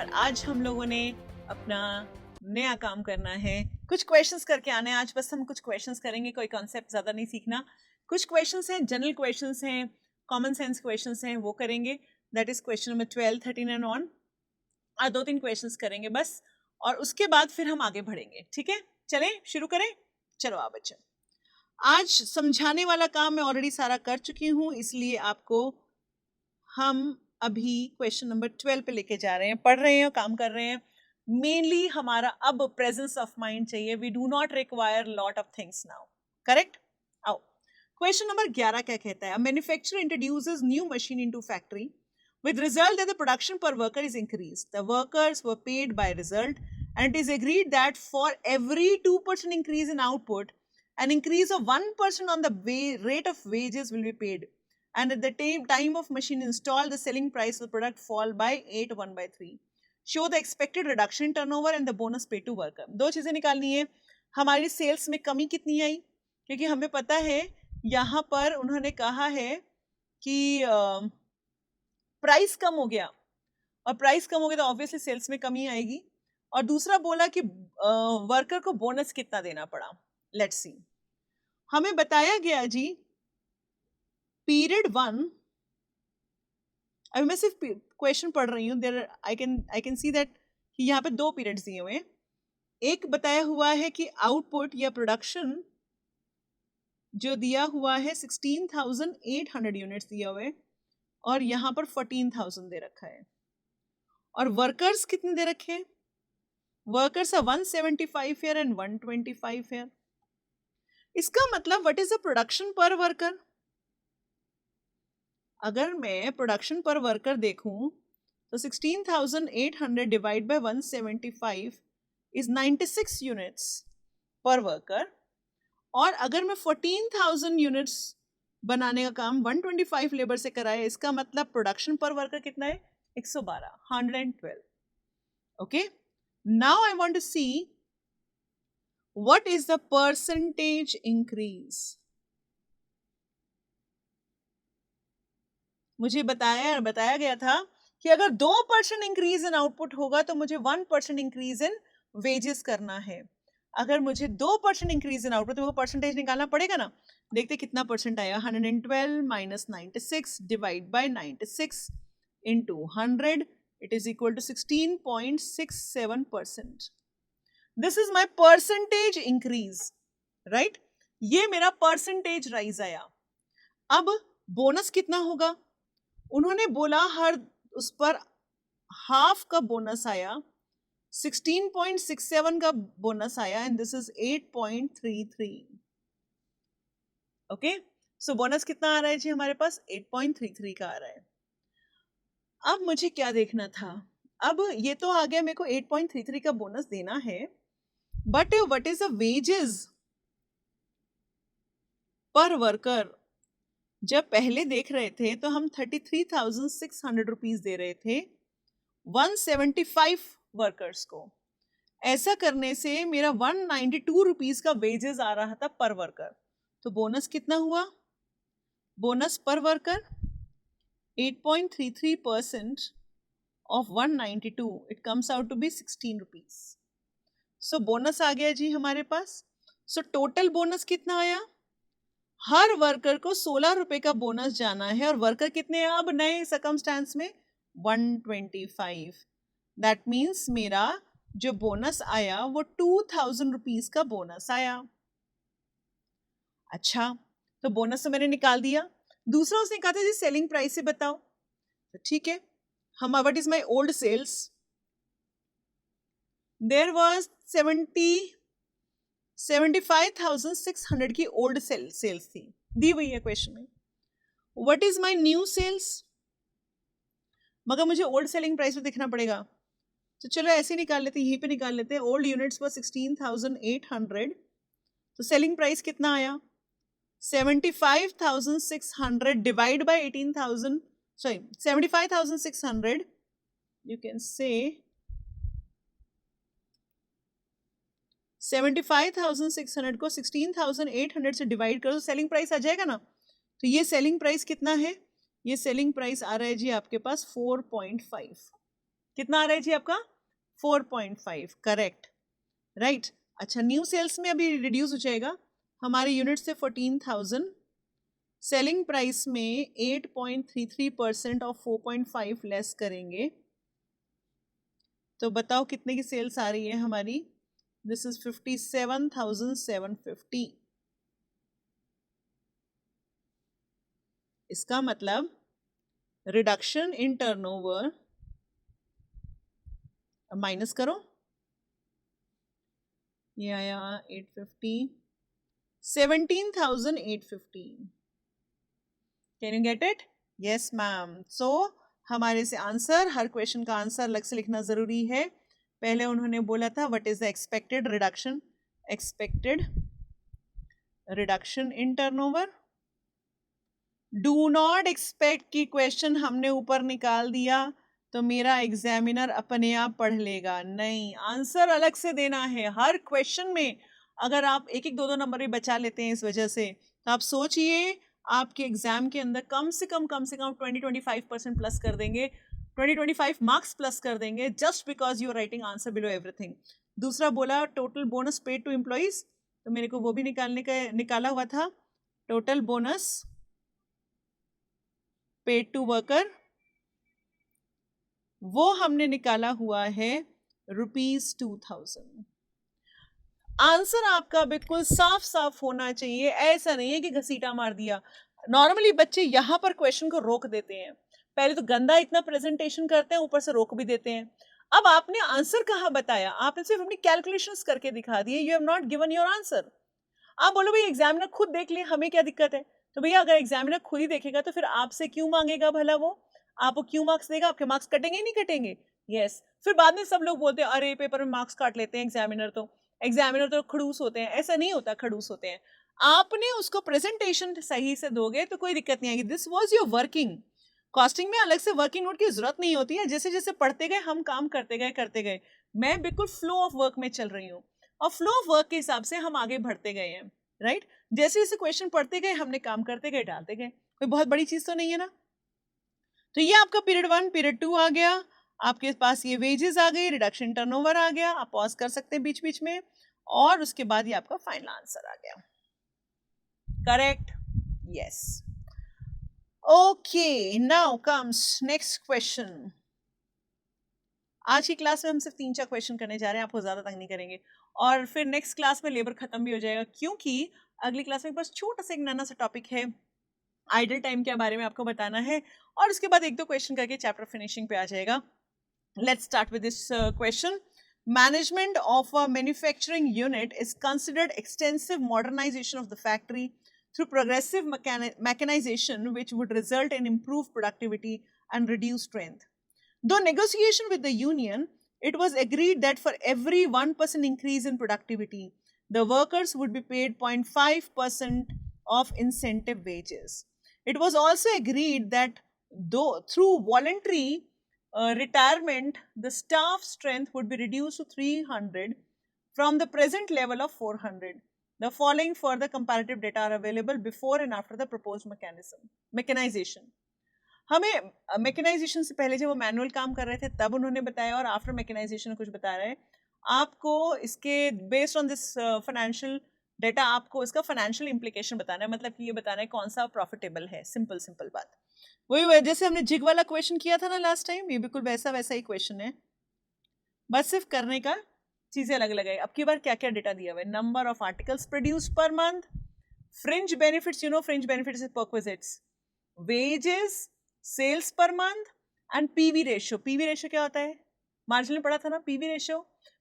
और आज हम लोगों ने अपना नया काम करना है, कुछ क्वेश्चंस करके आने हैं। आज बस हम कुछ क्वेश्चंस करेंगे, कोई कॉन्सेप्ट ज़्यादा नहीं सीखना। कुछ क्वेश्चंस हैं, जनरल क्वेश्चंस हैं, कॉमन सेंस क्वेश्चंस हैं, वो करेंगे। That is question number 12, 13 and on. आज 2-3 क्वेश्चंस करेंगे बस, और उसके बाद फिर हम आगे बढ़ेंगे। ठीक है, चलें शुरू करें। चलो आ बच्चों, आज समझाने वाला काम मैं ऑलरेडी सारा कर चुकी हूँ, इसलिए आपको हम अभी क्वेश्चन नंबर 12 पे लेके जा रहे हैं, पढ़ रहे हैं, काम कर रहे हैं। मेनली हमारा अब प्रेजेंस ऑफ माइंड चाहिए। We do not require lot of things now, correct. आओ, क्वेश्चन नंबर 11 क्या कहता है? Manufacturer introduces new machine into factory with result that the production per worker is increased. The workers were paid by result, and it is agreed that for every 2% increase in output, an increase of 1% on the rate of wages will be paid. And at the time of machine installed, the selling price of the product fall by 8/1/3. Show the expected reduction in turnover and the bonus paid to worker. दो चीजें निकालनी है। हमारी sales में कमी कितनी आई? क्योंकि हमें पता है यहाँ पर उन्होंने कहा है कि प्राइस कम हो गया, और प्राइस कम हो गया तो ऑब्वियसली सेल्स में कमी आएगी। और दूसरा बोला कि वर्कर को बोनस कितना देना पड़ा। लेट्स सी, हमें बताया गया जी पीरियड 1, अभी मैं सिर्फ क्वेश्चन पढ़ रही हूँ। There I can see that कि यहाँ पे 2 पीरियड्स दिए हुए हैं। एक बताया हुआ है कि आउटपुट या प्रोडक्शन जो दिया हुआ है 16,800 यूनिट्स दिया हुआ है, और यहाँ पर 14,000 दे रखा है। और वर्कर्स कितने दे रखे हैं? Workers are 175 here and 125 here. इसका मतलब व्हाट इज द प्रोडक्शन पर वर्कर? अगर मैं प्रोडक्शन पर वर्कर देखूं तो 16,800 डिवाइड बाय 175 इज 96 यूनिट्स पर वर्कर। और अगर मैं 14,000 यूनिट्स बनाने का काम 125 लेबर से कराए, इसका मतलब प्रोडक्शन पर वर्कर कितना है? 112, 112. Okay, now I want to see what is the percentage increase. मुझे बताया गया था कि अगर 2% इंक्रीज इन आउटपुट होगा तो मुझे 1% इंक्रीज इन वेजेस करना है। अगर मुझे 2% इंक्रीज इन आउटपुट, तो वो परसेंटेज निकालना पड़ेगा ना। देखते कितना परसेंट आया। 112 minus 96 divide by 96 into 100, it is equal to 16.67%. This is my percentage increase, right. ये मेरा परसेंटेज राइज आया। अब बोनस कितना होगा? उन्होंने बोला हर उस पर हाफ का बोनस आया, 16.67 का बोनस आया, and this is 8.33. Okay, so bonus कितना आ रहा है जी हमारे पास? 8.33 का आ रहा है। अब मुझे क्या देखना था? अब ये तो आ गया, मेरे को 8.33 का बोनस देना है, but what is the wages पर वर्कर? जब पहले देख रहे थे तो हम 33,600 रुपीज दे रहे थे 175 वर्कर्स को। ऐसा करने से मेरा 192 रुपीज का वेजेस आ रहा था पर वर्कर। तो बोनस कितना हुआ? बोनस पर worker 8.33% of 192, it comes out to be 16 rupees. So bonus आ गया जी हमारे पास। सो टोटल बोनस कितना आया? हर वर्कर को 16 रुपए का बोनस जाना है, और वर्कर कितने हैं अब नए सर्कमस्टेंस में? 125. दैट मीन्स मेरा जो बोनस आया वो 2,000 रुपीज का बोनस आया। अच्छा, तो बोनस तो मैंने निकाल दिया। दूसरा उसने कहा था जी सेलिंग प्राइस से बताओ। तो ठीक है, हम what is my old sales? There was 75,600 की ओल्ड सेल्स थी, दी हुई है क्वेश्चन में। What is my new sales? मगर मुझे ओल्ड सेलिंग प्राइस पे देखना पड़ेगा, तो चलो ऐसे निकाल लेते हैं, यहीं पे निकाल लेते हैं। ओल्ड यूनिट्स पर 16,800, तो सेलिंग प्राइस कितना आया? 75,600 divide by 18,000, sorry 75,600, you can say 75,600 को 16,800 से डिवाइड करो, सेलिंग प्राइस आ जाएगा ना। तो ये सेलिंग प्राइस कितना है? ये सेलिंग प्राइस आ रहा है जी आपके पास 4.5। कितना आ रहा है जी आपका 4.5, करेक्ट, राइट। अच्छा, न्यू सेल्स में अभी रिड्यूस हो जाएगा हमारे यूनिट से 14,000, सेलिंग प्राइस में 8.33% और 4.5 लेस करेंगे तो बताओ कितने की सेल्स आ रही है हमारी। This is 57,750। इसका मतलब रिडक्शन इन टर्नओवर, माइनस करो, ये आया 850, 17,850। Can you get it? Yes ma'am. So हमारे से आंसर, हर क्वेश्चन का आंसर अलग से लिखना जरूरी है। पहले उन्होंने बोला था what is the expected reduction, expected reduction in turnover. Do not expect कि क्वेश्चन हमने ऊपर निकाल दिया तो मेरा एग्जामिनर अपने आप पढ़ लेगा, नहीं, आंसर अलग से देना है हर क्वेश्चन में। अगर आप एक एक दो दो नंबर भी बचा लेते हैं इस वजह से, तो आप सोचिए आपके एग्जाम के अंदर कम से कम 20-25% प्लस कर देंगे, 20-25 मार्क्स प्लस कर देंगे, just because you are writing answer below everything. दूसरा बोला total bonus paid to employees, तो मेरे को वो भी निकाला हुआ था, total bonus paid to worker, वो हमने निकाला हुआ है ₹2,000। आंसर आपका बिल्कुल साफ साफ होना चाहिए, ऐसा नहीं है कि घसीटा मार दिया। नॉर्मली बच्चे यहां पर क्वेश्चन को रोक देते हैं, पहले तो गंदा इतना प्रेजेंटेशन करते हैं, ऊपर से रोक भी देते हैं। अब आपने आंसर कहां बताया, आपने सिर्फ अपनी कैलकुलेशंस करके दिखा दिए, you have not given your answer. आप बोलो भाई एग्जामिनर खुद देख ले, हमें क्या दिक्कत है? तो भैया अगर एग्जामिनर खुद ही देखेगा तो फिर आपसे क्यों मांगेगा भला? वो आपको क्यों मार्क्स देगा? आपके मार्क्स कटेंगे नहीं कटेंगे? यस। फिर बाद में सब लोग बोलते हैं अरे पेपर में मार्क्स काट लेते हैं एग्जामिनर तो खड़ूस होते हैं। ऐसा नहीं होता, खड़ूस होते हैं। आपने उसको प्रेजेंटेशन सही से दोगे तो कोई दिक्कत नहीं आएगी। This was your working. Costing में अलग से वर्किंग नोट की जरूरत नहीं होती है, जैसे जैसे पढ़ते गए हम काम करते गए। मैं बिल्कुल फ्लो ऑफ वर्क में चल रही हूँ और फ्लो ऑफ वर्क के हिसाब से हम आगे बढ़ते गए हैं, राइट। जैसे जैसे क्वेश्चन पढ़ते गए हमने काम करते गए, डालते गए, कोई बहुत बड़ी चीज तो नहीं है ना। तो ये आपका पीरियड 1, पीरियड 2 आ गया, आपके पास ये वेजेस आ गई, रिडक्शन टर्नओवर आ गया, आप पॉज कर सकते हैं बीच बीच में, और उसके बाद ये आपका फाइनल आंसर आ गया। Correct? Yes. Okay, now comes next question. आज की क्लास में हम सिर्फ 3-4 क्वेश्चन करने जा रहे हैं, आपको ज्यादा तंग नहीं करेंगे, और फिर नेक्स्ट क्लास में लेबर खत्म भी हो जाएगा, क्योंकि अगली क्लास में बस छोटा सा एक नन्हा सा टॉपिक है, आइडल टाइम के बारे में आपको बताना है, और उसके बाद 1-2 क्वेश्चन करके चैप्टर फिनिशिंग पे आ जाएगा। Let's start with this question. Management of a manufacturing unit is considered extensive modernization of the factory through progressive mechanization, which would result in improved productivity and reduced strength. Though negotiation with the union, it was agreed that for every 1% increase in productivity, the workers would be paid 0.5% of incentive wages. It was also agreed that though through voluntary retirement, the staff strength would be reduced to 300 from the present level of 400. The following further comparative data are available before and after the proposed mechanization. हमें mechanisation से पहले जब वो manual काम कर रहे थे तब उन्होंने बताया, और आफ्टर मैकेनाइजेशन कुछ बता रहे हैं आपको। इसके based on this financial data आपको इसका फाइनेंशियल इंप्लीकेशन बताना है, मतलब कि ये बताना है कौन सा प्रॉफिटेबल है। सिंपल सिंपल बात। वही जैसे हमने जिग वाला क्वेश्चन किया था ना लास्ट टाइम, ये बिल्कुल वैसा वैसा ही क्वेश्चन है, बस सिर्फ करने का चीजें अलग अलग है। अब की बार क्या क्या डेटा दिया हुआ है? Number of articles produce per month, fringe benefits, you know fringe benefits is perquisites, wages, sales per month, and PV ratio. PV ratio क्या होता है? मार्जिन में पढ़ा था ना PV ratio.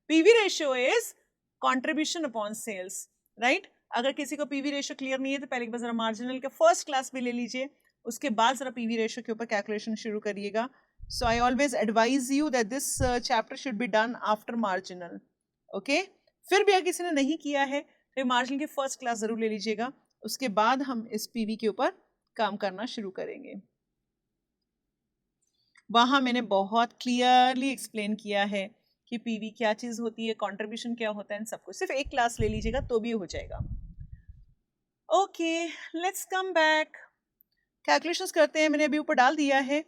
PV ratio is contribution upon sales, right. अगर किसी को पीवी रेशियो क्लियर नहीं है तो पहले एक बार जरा मार्जिनल का फर्स्ट क्लास भी ले लीजिए, उसके बाद जरा पीवी रेशियो के ऊपर कैलकुलेशन शुरू करिएगा। So I always advise you that this chapter should be done after marginal, okay. फिर भी अगर किसी ने नहीं किया है तो मार्जिनल की फर्स्ट क्लास जरूर ले लीजिएगा, उसके बाद हम इस पीवी के ऊपर काम करना शुरू करेंगे। वहां मैंने बहुत क्लियरली एक्सप्लेन किया है कि पीवी क्या चीज होती है, कंट्रीब्यूशन क्या होता है, सब कुछ सिर्फ एक क्लास ले लीजिएगा तो भी हो जाएगा। Okay, let's come back. Calculations करते हैं, मैंने अभी ऊपर डाल दिया है।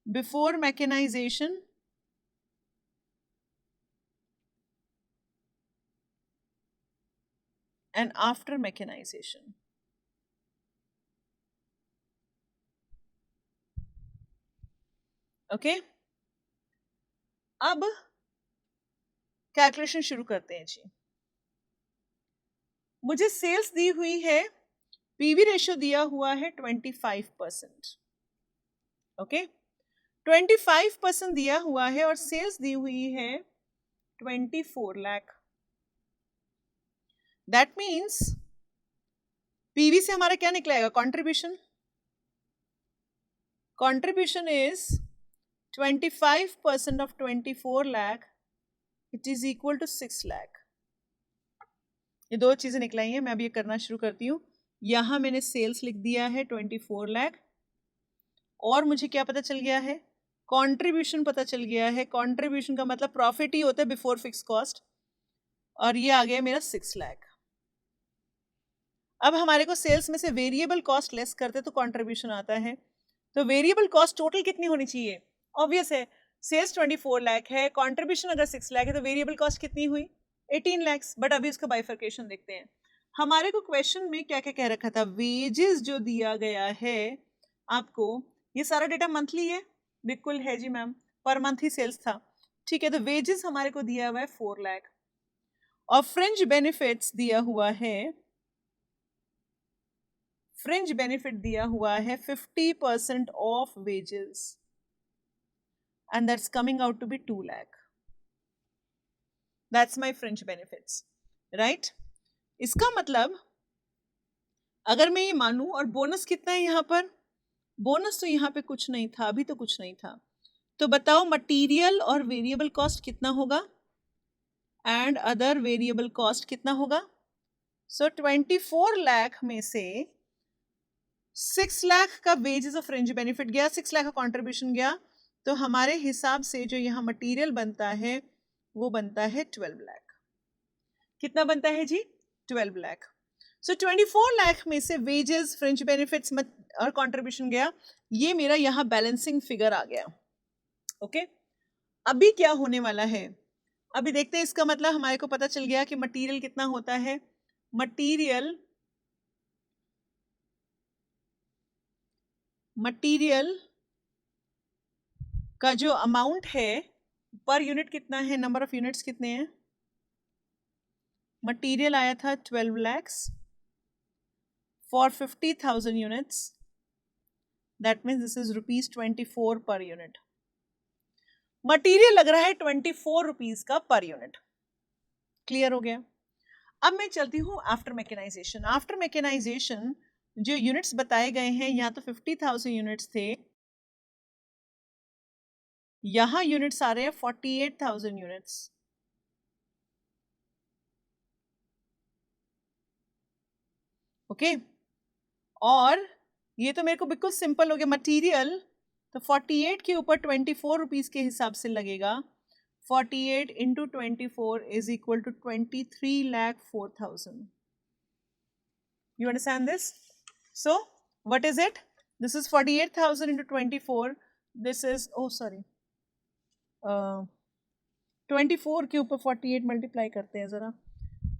Before mechanization and after mechanization. Okay अब कैलकुलेशन शुरू करते हैं जी। मुझे सेल्स दी हुई है, पीवी रेशियो दिया हुआ है 25%। ओके 25% दिया हुआ है और सेल्स दी हुई है 24 लाख। दैट मीन्स पीवी से हमारा क्या निकलेगा? Contribution. Contribution is 25% of 24 lakh, it is equal to 6 lakh। ये दो चीजें निकलाई हैं, मैं अब ये करना शुरू करती हूँ। यहां मैंने सेल्स लिख दिया है 24 लाख और मुझे क्या पता चल गया है? कंट्रीब्यूशन पता चल गया है। कंट्रीब्यूशन का मतलब प्रॉफिट ही होता है बिफोर फिक्स कॉस्ट, और ये आ गया मेरा 6 लाख। अब हमारे को सेल्स में से वेरिएबल कॉस्ट लेस करते तो कंट्रीब्यूशन आता है, तो वेरिएबल कॉस्ट टोटल कितनी होनी चाहिए? ऑब्वियस है, सेल्स 24 लाख है, कंट्रीब्यूशन अगर 6 लाख है तो वेरिएबल कॉस्ट कितनी हुई? 18 लाख। बट अभी उसका बाइफर्केशन देखते हैं। हमारे को क्वेश्चन में क्या क्या कह रखा था? वेजेस जो दिया गया है आपको, ये सारा डेटा मंथली है? बिल्कुल है जी मैम, पर मंथ ही सेल्स था। ठीक है, तो वेजेस हमारे को दिया हुआ है 4 लाख और फ्रिंज बेनिफिट्स दिया हुआ है, फ्रिंज बेनिफिट दिया हुआ है 50% of wages and that's coming out to be 2 lakh. That's my fringe benefits, right? इसका मतलब अगर मैं ये मानूं, और बोनस कितना है यहाँ पर? बोनस तो यहाँ पे कुछ नहीं था, अभी तो कुछ नहीं था। तो बताओ मटेरियल और वेरिएबल कॉस्ट कितना होगा एंड अदर वेरिएबल कॉस्ट कितना होगा? सो 24 लाख में से 6 लाख का वेजेस ऑफ फ्रिंज बेनिफिट गया, 6 लाख का कॉन्ट्रीब्यूशन गया, तो हमारे हिसाब से जो यहाँ मटेरियल बनता है वो बनता है 12 लाख। कितना बनता है जी? 12 लाख। सो 24 लाख में से वेजेस, फ्रिंज बेनिफिट्स और कंट्रीब्यूशन गया, ये मेरा यहाँ बैलेंसिंग फिगर आ गया। ओके अभी क्या होने वाला है? अभी देखते हैं। इसका मतलब हमारे को पता चल गया कि मटेरियल कितना होता है। मटेरियल का जो अमाउंट है पर यूनिट कितना है? नंबर ऑफ यूनिट्स कितने हैं? मटेरियल आया था 12 lakhs for 50,000 units. That means this is rupees 24 per unit. Material लग रहा है 24 रुपीज का पर यूनिट। क्लियर हो गया? अब मैं चलती हूँ आफ्टर मैकेनाइजेशन। आफ्टर मैकेनाइजेशन जो यूनिट्स बताए गए हैं, यहाँ तो 50,000 यूनिट्स थे, यहाँ यूनिट्स आ रहे हैं 48,000 यूनिट्स। ओके और ये तो मेरे को बिल्कुल सिंपल हो गया। मटेरियल तो 48 के ऊपर 24 रुपीज के हिसाब से लगेगा। 48 into 24 is equal to 23,04,000। You understand this? So what is it? This is 48,000 into 24. This is 24 के ऊपर 48 मल्टीप्लाई करते हैं जरा।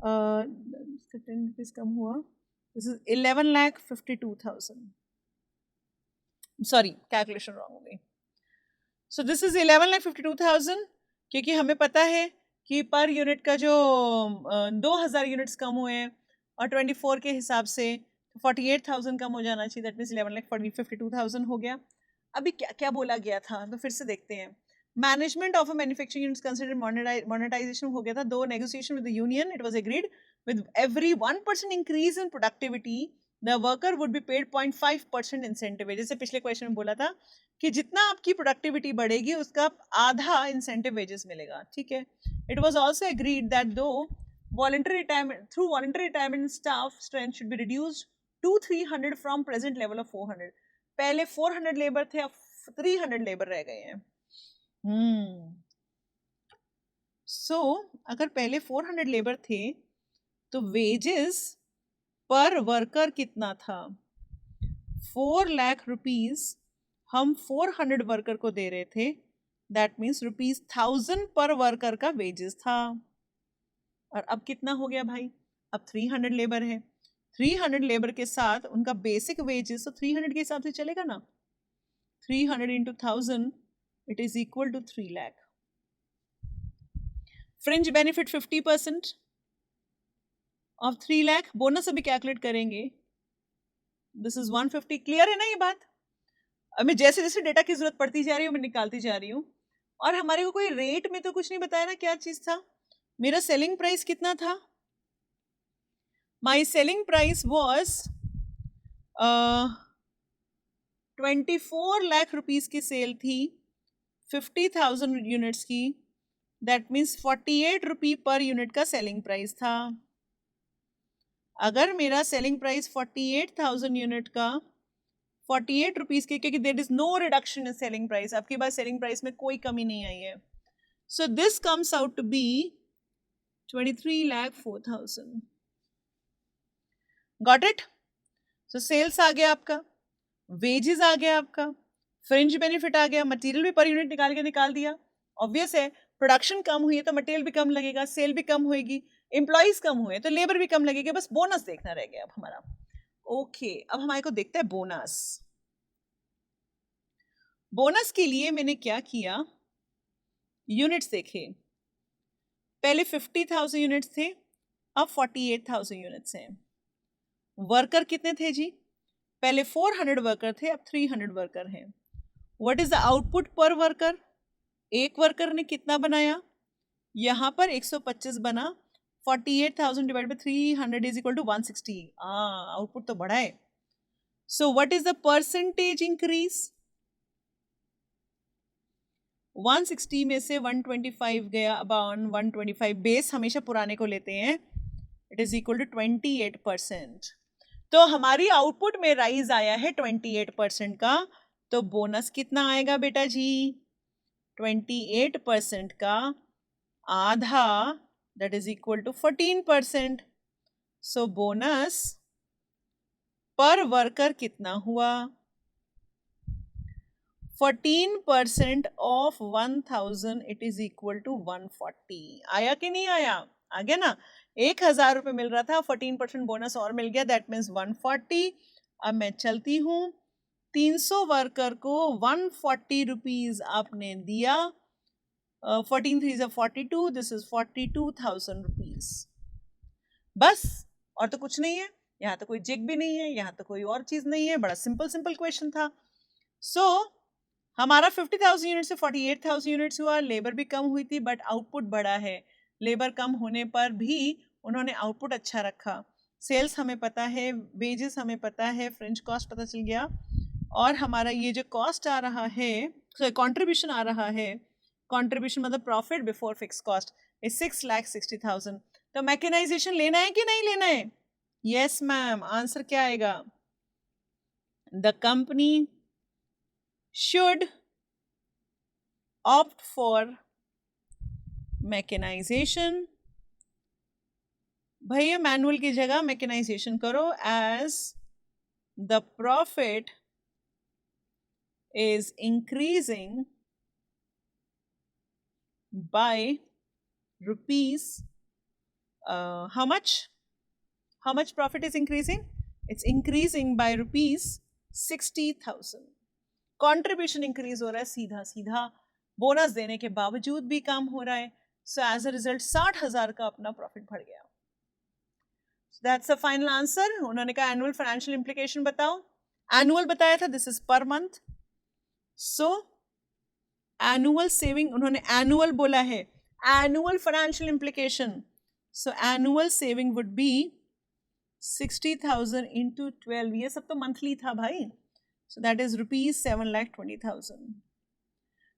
10 रुपीज कम हुआ। This is 11,52,000. Sorry, calculation wrong हो गई। So this is 11,52,000, क्योंकि हमें पता है कि पर यूनिट का जो 2,000 यूनिट्स कम हुए हैं और 24 के हिसाब से 48,000 कम हो जाना चाहिए। दैट मीन्स 11,52,000 हो गया। अभी क्या क्या बोला गया था तो फिर से देखते हैं। Management of a manufacturing units considered monetization हो गया था। दो negotiation with the union, it was agreed with every 1% increase in productivity the worker would be paid 0.5% incentive। जैसे पिछले क्वेश्चन में बोला था कि जितना आपकी प्रोडक्टिविटी बढ़ेगी उसका आधा इंसेंटिव वेजेस मिलेगा। ठीक है। It was also agreed that दो voluntary retirement staff strength should be reduced to 300 from present level of 400। पहले 400 लेबर थे, अब 300 लेबर रह गए हैं। सो अगर पहले 400 लेबर थे तो वेजेस पर वर्कर कितना था? 4 लाख रुपीज हम 400 वर्कर को दे रहे थे। दैट मीन्स रुपीज 1000 पर वर्कर का वेजेस था। और अब कितना हो गया भाई? अब 300 लेबर है, 300 लेबर के साथ उनका बेसिक वेजेस तो 300 के हिसाब से चलेगा ना, 300 into 1000 it is equal to 3 lakh. Fringe benefit 50% of 3 lakh. Bonus अभी कैलकुलेट करेंगे. This is 150. क्लियर है ना ये बात? अब मैं जैसे जैसे डेटा की जरूरत पड़ती जा रही हूँ मैं निकालती जा रही हूँ. और हमारे को कोई रेट में तो कुछ नहीं बताया ना क्या चीज था. मेरा सेलिंग प्राइस कितना था? My selling price was 24 lakh rupees की सेल थी, 50,000 यूनिट्स की. That means 48 rupee per unit का सेलिंग प्राइस था. अगर मेरा सेलिंग प्राइस 48,000 यूनिट का 48 रुपीज के, क्योंकि there is no reduction in selling price, आपके पास सेलिंग प्राइस में कोई कमी नहीं आई है. So this comes out to be 23,04,000. Got it? So sales आ गया आपका, वेजेस आ गया आपका, फ्रिंज बेनिफिट आ गया, मटेरियल भी पर यूनिट निकाल दिया. ऑब्वियस है, प्रोडक्शन कम हुई है तो मटेरियल भी कम लगेगा, सेल भी कम होएगी, एम्प्लॉइज कम हुए तो लेबर भी कम लगेगी. बस बोनस देखना रह गया अब हमारा. ओके, अब हमारे को देखता है बोनस. बोनस के लिए मैंने क्या किया, यूनिट्स देखे. पहले 50,000 यूनिट्स थे, अब 48,000 यूनिट्स हैं. वर्कर कितने थे जी? पहले 400 वर्कर थे, अब 300 वर्कर हैं. What is the output per worker? एक वर्कर ने कितना बनाया? यहां पर 125 बना. 48,000 divide by 300 is equal to 160. Output तो बढ़ा है. So what is the percentage increase? 160 में से 125 गया, अबाउट 125. बेस हमेशा पुराने को लेते हैं. It is equal to 28%. तो हमारी आउटपुट में राइज आया है 28% का. तो बोनस कितना आएगा बेटा जी? 28% का आधा, that is equal to 14%. So bonus पर वर्कर कितना हुआ? 14% of 1000 it is equal to 140. आया कि नहीं आया? आ गया ना. 1,000 रुपये मिल रहा था, 14% बोनस और मिल गया, दैट मीन्स 140. अब मैं चलती हूँ, 300 वर्कर को 140 रुपीज आपने दिया. 14 3 is 42, दिस इज 42,000 रुपीज. बस, और तो कुछ नहीं है. यहाँ तो कोई जिग भी नहीं है, यहाँ तो कोई और चीज नहीं है. बड़ा सिंपल क्वेश्चन था. सो हमारा 50,000 यूनिट से 48,000 यूनिट्स हुआ. लेबर भी कम हुई थी बट आउटपुट बड़ा है. लेबर कम होने पर भी उन्होंने आउटपुट अच्छा रखा. सेल्स हमें पता है, वेजेस हमें पता है, फ्रेंच कॉस्ट पता चल गया. और हमारा ये जो कॉस्ट आ रहा है, कंट्रीब्यूशन आ रहा है, कंट्रीब्यूशन मतलब profit before fix cost is 6,60,000. तो मैकेनाइजेशन लेना है कि नहीं लेना है? Yes ma'am. आंसर क्या आएगा? The company should opt for mechanization. भैया मैनुअल की जगह मैकेनाइजेशन करो, as the profit is increasing by rupees. How much profit is increasing? It's increasing by rupees 60,000. Contribution increase हो रहा है सीधा सीधा, बोनस देने के बावजूद भी कम हो रहा है. सो एज अ रिजल्ट 60,000 का अपना प्रॉफिट बढ़ गया. That's the final answer. उन्होंने कहा एनुअल फाइनेंशियल इंप्लीकेशन बताओ. एनुअल बताया था, this is per month. So annual saving, उन्होंने एनुअल बोला है. Annual financial implication, so annual saving would be 60,000 into 12. ये सब तो मंथली था भाई. So that is rupees 7,20,000.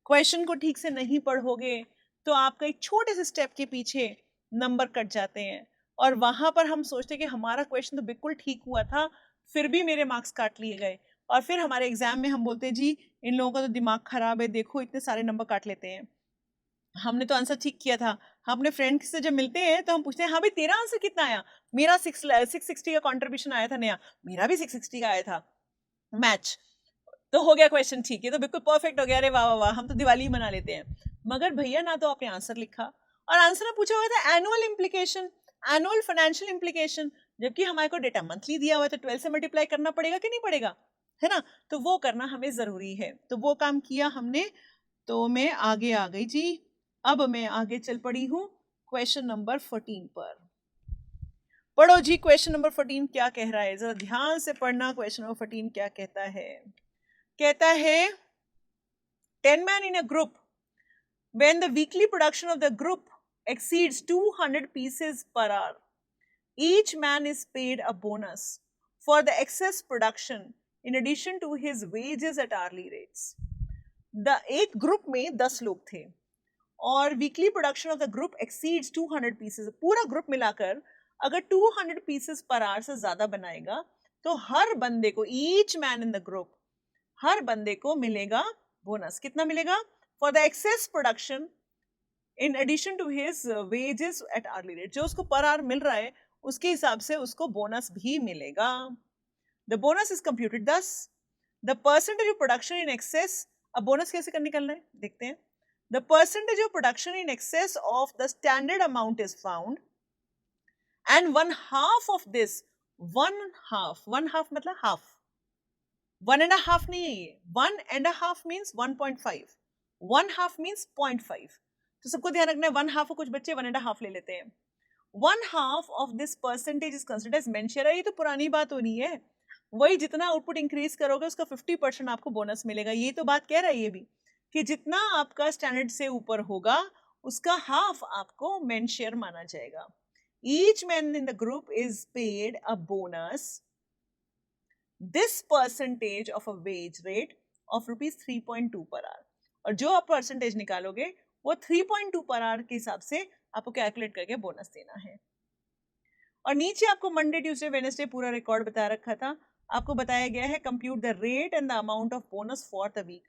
Question को ठीक से नहीं पढ़ोगे तो आपका एक छोटे से स्टेप के पीछे नंबर कट जाते हैं. और वहां पर हम सोचते कि हमारा क्वेश्चन तो बिल्कुल ठीक हुआ था, फिर भी मेरे मार्क्स काट लिए गए. और फिर हमारे एग्जाम में हम बोलते हैं जी इन लोगों का तो दिमाग खराब है, देखो इतने सारे नंबर काट लेते हैं. हमने तो आंसर ठीक किया था. हम अपने फ्रेंड से जब मिलते हैं तो हम पूछते हैं हाँ भाई तेरा आंसर कितना आया? मेरा 660 का कॉन्ट्रीब्यूशन आया था नया. मेरा भी 660 का आया था. मैच तो हो गया क्वेश्चन ठीक है, तो बिल्कुल परफेक्ट हो गया. अरे वाह वाह वाह, हम तो दिवाली मना लेते हैं. मगर भैया ना तो आपने आंसर लिखा, और आंसर में पूछा हुआ था annual implication. Annual financial implication, जबकि हमारे को डेटा मंथली दिया हुआ है तो 12 से मल्टीप्लाई करना पड़ेगा कि नहीं पड़ेगा, है ना, तो वो करना हमें जरूरी है, तो वो काम किया हमने, तो मैं आगे आ गई जी। अब मैं आगे चल पड़ी हूँ क्वेश्चन नंबर 14 पर। पढ़ो जी, क्वेश्चन नंबर 14 क्या कह रहा है, जरा ध्यान से पढ़ना। क्वेश्चन नंबर 14 क्या कहता है? कहता है 10 men in a group, when the weekly production of the group exceeds 200 pieces per hour, each man is paid a bonus for the excess production in addition to his wages at hourly rates. एक group में 10 लोग थे और weekly production of the group exceeds 200 pieces, पूरा group मिलाकर अगर 200 pieces per hour से ज्यादा बनाएगा तो हर बंदे को, each man in the group, हर बंदे को मिलेगा बोनस। कितना मिलेगा? For the excess production in addition to his wages at hourly rate, जो उसको पर आवर मिल रहा है उसके हिसाब से उसको बोनस भी मिलेगा। द बोनस इज कंप्यूटेड दस the percentage of production in excess. अब बोनस कैसे निकलना है देखते हैं। The percentage of production in excess of the standard amount is found, and one half of this, one half मतलब half, 1.5 नहीं है ये, 1.5 means 1.5, 1/2 means 0.5, तो सबको ध्यान रखना है 1/2 को कुछ बच्चे 1.5 ले लेते हैं। 1/2 of this percentage is considered as men share। ये तो पुरानी बात हो रही है, वही जितना आउटपुट इंक्रीज करोगे उसका 50% आपको बोनस मिलेगा। ये तो बात कह रहा है ये भी कि जितना आपका स्टैंडर्ड से ऊपर होगा उसका हाफ आपको मेन शेयर माना जाएगा। Each man in the group is paid a bonus, this percentage of a wage rate of ₹3.2 per hour, और जो आप परसेंटेज निकालोगे वो 3.2 पर आवर के हिसाब से आपको कैलकुलेट करके बोनस देना है। और नीचे आपको मंडे ट्यूसडे वेडनेसडे पूरा रिकॉर्ड बता रखा था, आपको बताया गया है compute the rate and the amount of bonus for the week.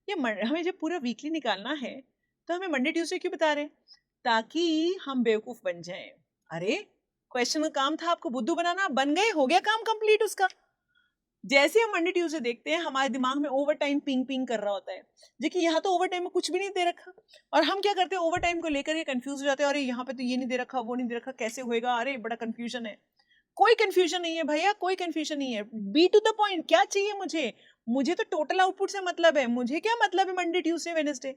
ये हमें जब पूरा वीकली निकालना है तो हमें मंडे ट्यूसडे क्यों बता रहे? ताकि हम बेवकूफ बन जाएं। अरे क्वेश्चन का काम था आपको बुद्धू बनाना, बन गए, हो गया काम कंप्लीट उसका। जैसे हम मंडे ट्यूसडे देखते हैं हमारे दिमाग में ओवर टाइम पिंग पिंग कर रहा होता है, देखिए यहाँ तो ओवर टाइम में कुछ भी नहीं दे रखा, और हम क्या करते हैं ओवर टाइम को लेकर के कंफ्यूज हो जाते हैं, अरे यहाँ पे तो ये नहीं दे रखा, वो नहीं दे रखा, कैसे होएगा, अरे बड़ा कंफ्यूजन है। कोई कंफ्यूजन नहीं है भैया, कोई कंफ्यूजन नहीं है, बी टू द पॉइंट। क्या चाहिए मुझे? मुझे तो टोटल आउटपुट से मतलब है, मुझे क्या मतलब है मंडे ट्यूसडे वेडनेसडे,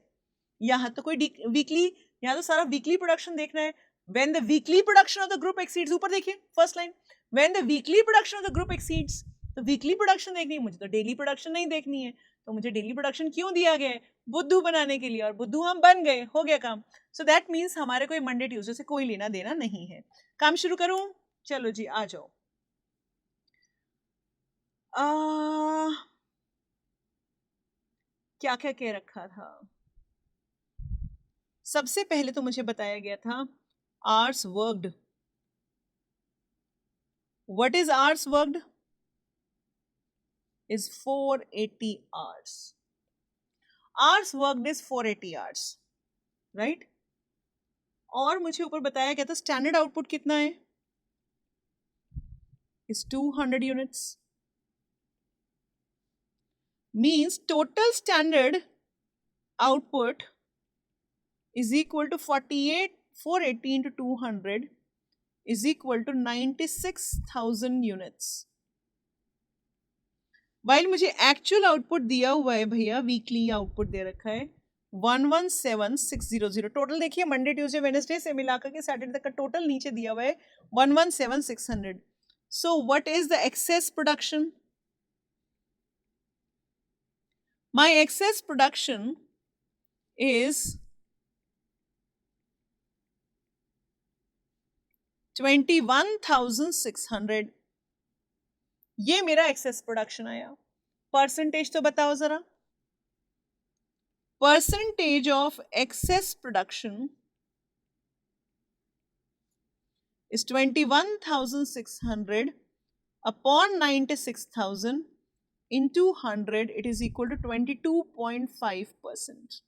यहाँ तो कोई वीकली, यहाँ तो सारा वीकली प्रोडक्शन देखना है। When the weekly production of the group exceeds, ऊपर देखिए first line, when the weekly production of the group exceeds, तो वीकली प्रोडक्शन देखनी है, मुझे तो डेली प्रोडक्शन नहीं देखनी है। तो मुझे डेली प्रोडक्शन क्यों दिया गया है? बुद्धू बनाने के लिए, और बुद्धू हम बन गए, हो गया काम। सो दैट मीन्स हमारे कोई मंडे ट्यूसडे से कोई लेना देना नहीं है। काम शुरू करूं? चलो जी आ जाओ। क्या क्या कह रखा था? सबसे पहले तो मुझे बताया गया था hours worked. What is ours worked? is 480 hours. Hours worked is 480 hours, right? और मुझे ऊपर बताया गया था स्टैंडर्ड आउटपुट कितना है? is 200 units. Means total standard output is equal to 480 into 200 is equal to 96,000 units. While मुझे एक्चुअल आउटपुट दिया हुआ है भैया, वीकली आउटपुट दे रखा है 117,600। टोटल देखिए मंडे ट्यूसडे वेडनेसडे से मिलाकर के सैटरडे तक का टोटल नीचे दिया हुआ है 117,600। सो what is the excess production? My excess production is 21,600। ये मेरा एक्सेस प्रोडक्शन आया। परसेंटेज तो बताओ जरा। Percentage of excess production is 21,600 upon 96,000 into 100, it is equal to 22.5%।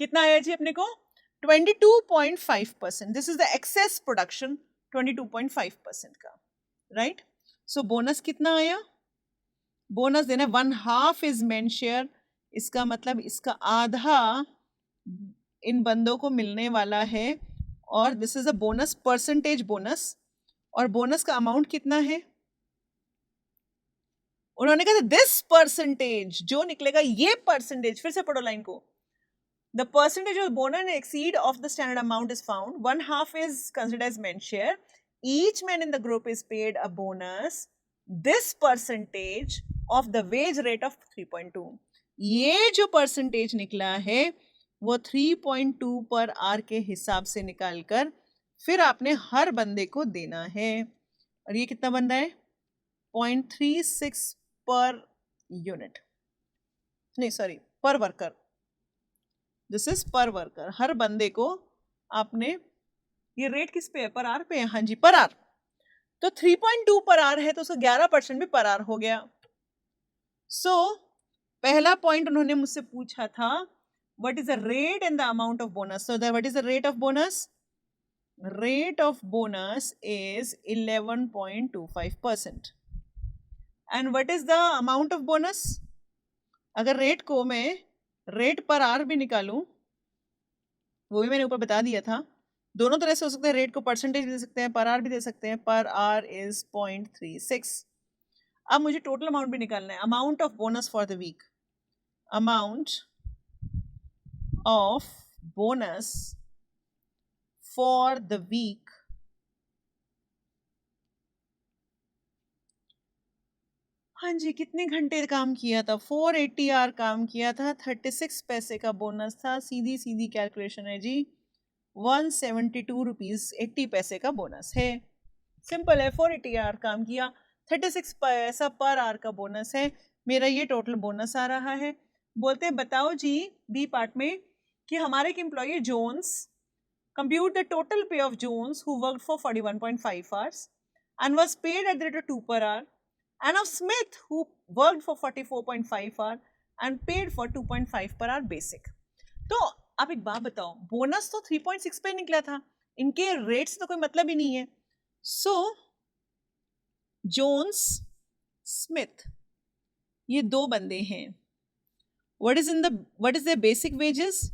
कितना आया जी अपने को? 22.5%। This is the excess production 22.5% का, राइट? सो बोनस कितना आया? बोनस देना 1/2 इज मेन शेयर, इसका मतलब इसका आधा इन बंदों को मिलने वाला है और this is a bonus, percentage bonus, और बोनस का अमाउंट कितना है? उन्होंने कहा दिस परसेंटेज, जो निकलेगा ये परसेंटेज, फिर से पढ़ो लाइन को, the percentage of bonus exceed of the standard amount is found, 1/2 is considered as men's share, each man in the group is paid a bonus, this percentage of the wage rate of 3.2, ये जो percentage निकला है वो 3.2 पर are के हिसाब से निकालकर फिर आपने हर बंदे को देना है, और ये कितना बन रहा है? 0.36 पर यूनिट, नहीं सॉरी, पर वर्कर, दिस इज पर वर्कर, हर बंदे को आपने, ये रेट किस पे है? पर आर पे है, हाँ जी पर आर, तो 3.2 पर आर है तो उसका 11% भी पर आर हो गया। सो पहला पॉइंट उन्होंने मुझसे पूछा था what is the rate and the amount of bonus, so what is the rate of bonus? Rate of bonus is 11.25%, and what is the amount of bonus? अगर रेट को मैं रेट पर आर भी निकालूं, वो भी मैंने ऊपर बता दिया था, दोनों तरह से हो सकता है, रेट को परसेंटेज भी दे सकते हैं, पर आर भी दे सकते हैं, पर आर इज 0.36। अब मुझे टोटल अमाउंट भी निकालना है, amount of bonus for the week, amount of bonus for the week, हाँ जी कितने घंटे काम किया था? 480 आवर काम किया था, 36 पैसे का बोनस था, सीधी सीधी कैलकुलेशन है जी, 172 रुपीज 80 पैसे का बोनस है, सिंपल है, 480 आवर काम किया, 36 पैसा पर आवर का बोनस है, मेरा ये टोटल बोनस आ रहा है। बोलते हैं बताओ जी बी पार्ट में कि हमारे एक employee Jones, compute the total pay of Jones who worked for 41.5 hours and was paid at the rate of 2 per hour, and of Smith who worked for 44.5 hour and paid for 2.5 per hour basic। तो आप एक बात बताओ, bonus तो 3.6 पे निकला था, इनके रेट से तो कोई मतलब ही नहीं है। सो जोन्स स्मिथ ये दो बंदे हैं, what is their basic wages?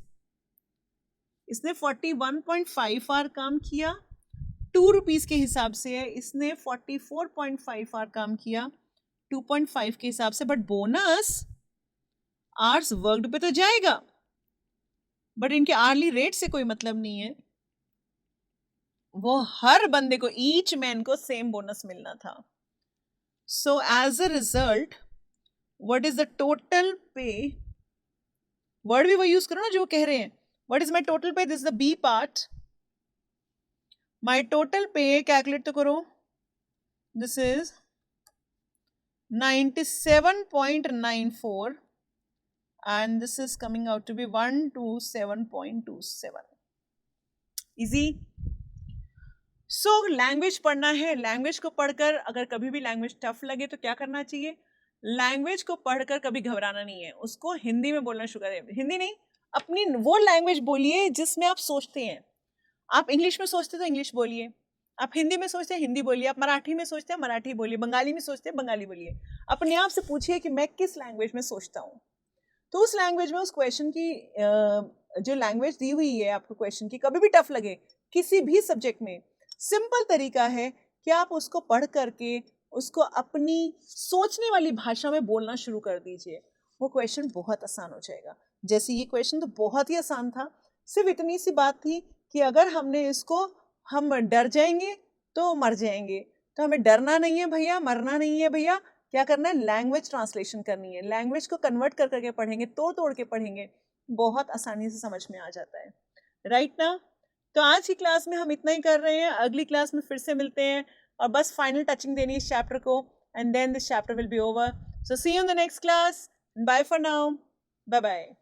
इसने 41.5 आवर काम किया, 2 रुपीज के हिसाब से है, इसने 44.5 आवर काम किया 2.5 के हिसाब से, बट बोनस आवर्स वर्कड पे तो जाएगा, बट इनके आर्ली रेट से कोई मतलब नहीं है, वो हर बंदे को, ईच मैन को सेम बोनस मिलना था। So as a result what is the total pay, word भी वो यूज करो ना जो कह रहे हैं, what is my total pay, this is the B part, my total pay calculate तो करो, this is 97.94 and this is coming out to be 127.27, easy। So language पढ़ना है, लैंग्वेज को पढ़कर अगर कभी भी लैंग्वेज टफ लगे तो क्या करना चाहिए? लैंग्वेज को पढ़कर कभी घबराना नहीं है, उसको हिंदी में बोलना शुरू करें, हिंदी नहीं, अपनी वो लैंग्वेज बोलिए जिसमें आप सोचते हैं, आप इंग्लिश में सोचते तो इंग्लिश बोलिए, आप हिंदी में सोचते हैं हिंदी बोलिए, आप मराठी में सोचते हैं मराठी बोलिए, बंगाली में सोचते हैं बंगाली बोलिए, अपने आप से पूछिए कि मैं किस लैंग्वेज में सोचता हूँ, तो उस लैंग्वेज में, उस क्वेश्चन की जो लैंग्वेज दी हुई है आपको क्वेश्चन की, कभी भी टफ लगे किसी भी सब्जेक्ट में, सिंपल तरीका है कि आप उसको पढ़ करके उसको अपनी सोचने वाली भाषा में बोलना शुरू कर दीजिए, वो क्वेश्चन बहुत आसान हो जाएगा। जैसे ये क्वेश्चन तो बहुत ही आसान था, सिर्फ इतनी सी बात थी कि अगर हमने इसको, हम डर जाएंगे तो मर जाएंगे, तो हमें डरना नहीं है भैया, मरना नहीं है भैया, क्या करना है? लैंग्वेज ट्रांसलेशन करनी है, लैंग्वेज को कन्वर्ट कर करके पढ़ेंगे, तोड़ तोड़ के पढ़ेंगे, बहुत आसानी से समझ में आ जाता है, राइट ना। तो आज की क्लास में हम इतना ही कर रहे हैं, अगली क्लास में फिर से मिलते हैं, और बस फाइनल टचिंग देनी है इस चैप्टर को, and then this chapter will be over. So see you in the next class, bye for now, bye bye.